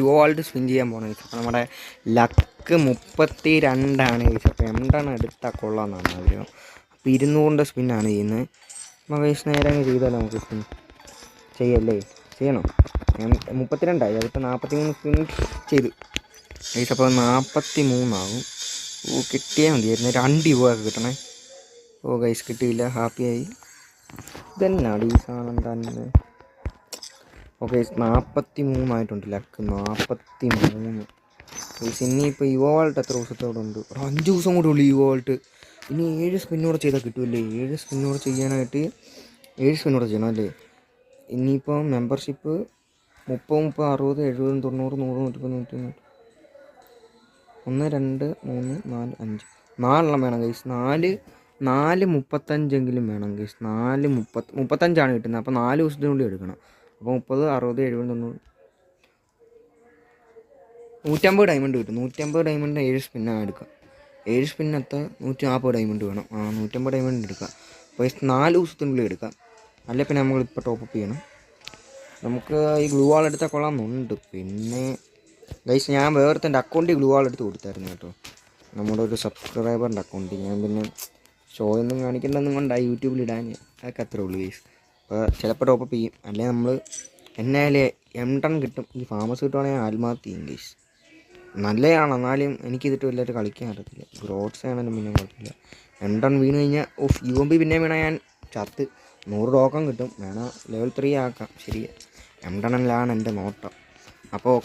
Gold spin ചെയ്യാൻ പോകണം. അപ്പോൾ നമ്മുടെ ലക്ക് 32 ഗൈസ്. അപ്പോൾ എംടൺ എടുത്താൽ കൊള്ളാമെന്നാണ് ആഗ്രഹം. അപ്പോൾ 200 സ്പിന്നാണ് ചെയ്യുന്നത്. അപ്പോൾ ഗൈസ് നേരെ അങ്ങ് ചെയ്താലോ, നമുക്ക് സ്പിൻ ചെയ്യല്ലേ, ചെയ്യണം. 32 അതിപ്പോൾ 43 സ്പിൻ ചെയ്തു ഗൈസ്. അപ്പോൾ 43 ആകും. കിട്ടിയാൽ മതിയായിരുന്നു. 2 രൂപയൊക്കെ കിട്ടണേ. ഗൈസ് കിട്ടിയില്ല, ഹാപ്പിയായി. ഇതന്നെയാണ് ഈ സാധനം തന്നെ. Okay 43 luck 43 guys. ഇനിയിപ്പോൾ ഇവോൾട്ട് എത്ര ദിവസത്തോടെ ഉണ്ട്? 5 ദിവസം കൂടെ ഉള്ളു ഇവോൾട്ട്. ഇനി 7 സ്പിന്നോടെ ചെയ്താൽ കിട്ടുമല്ലേ? 7 സ്പിന്നോടെ ചെയ്യാനായിട്ട് 7 സ്പിന്നോടെ ചെയ്യണം അല്ലേ? ഇനിയിപ്പോൾ മെമ്പർഷിപ്പ് 30, 60, 70, 90, 100, 110, 100, 1, 2, 3, 4, 5 4 വേണം ഗൈസ്. 4 35 വേണം ഗൈസ്. 35 കിട്ടുന്നത്. അപ്പോൾ 4 ദിവസത്തിനുള്ളിൽ എടുക്കണം. അപ്പോൾ 30, 60, 70, 90, 150 ഡയമണ്ട് കിട്ടും. 150 ഡയമണ്ട് 7 സ്പിന്നാണ് എടുക്കുക. 7 സ്പിന്നത്തെ 140 ഡയമണ്ട് വേണം. 150 ഡയമണ്ട് എടുക്കാം. അപ്പോൾ 4 ദിവസത്തിനുള്ളിൽ എടുക്കാം. അല്ലെ പിന്നെ നമ്മളിപ്പോൾ ടോപ്പപ്പ് ചെയ്യണം. നമുക്ക് ഈ ഗ്ലൂ വാൾ എടുത്താൽ കൊള്ളാമെന്നുണ്ട്. പിന്നെ ഗൈസ് ഞാൻ വേറെ അക്കൗണ്ടിൽ ഗ്ലൂ വാൾ എടുത്ത് കൊടുത്തായിരുന്നു കേട്ടോ, നമ്മുടെ ഒരു സബ്സ്ക്രൈബറിൻ്റെ അക്കൗണ്ടിൽ. ഞാൻ പിന്നെ ഷോ ഒന്നും കാണിക്കേണ്ടെന്നും കൊണ്ടാണ് യൂട്യൂബിൽ ഇടാൻ. അതൊക്കെ അത്രേ ഉള്ളൂ ഗൈസ്. അപ്പോൾ ചിലപ്പോൾ ടോപ്പപ്പ് ചെയ്യും. അല്ലെങ്കിൽ നമ്മൾ എന്നാലേ എംടൺ കിട്ടും. ഈ ഫാമസ് കിട്ടുവാണെങ്കിൽ ആത്മഹത്യ ചെയ്യും ഗൈസ്. നല്ലതാണ്, എന്നാലും എനിക്കിതിട്ട് വലിയൊരു കളിക്കാൻ അറിയത്തില്ല. ഗ്രോട്ട്സ് ആണെങ്കിലും പിന്നെ കുഴപ്പമില്ല. എംടൺ വീണ് കഴിഞ്ഞാൽ UMP പിന്നെ വീണാൽ ഞാൻ ചത്ത് 100 ടോക്കൺ കിട്ടും. വേണം ലെവൽ 3 ആക്കാം. ശരി, എംടണിലാണ് എൻ്റെ നോട്ടം. അപ്പോൾ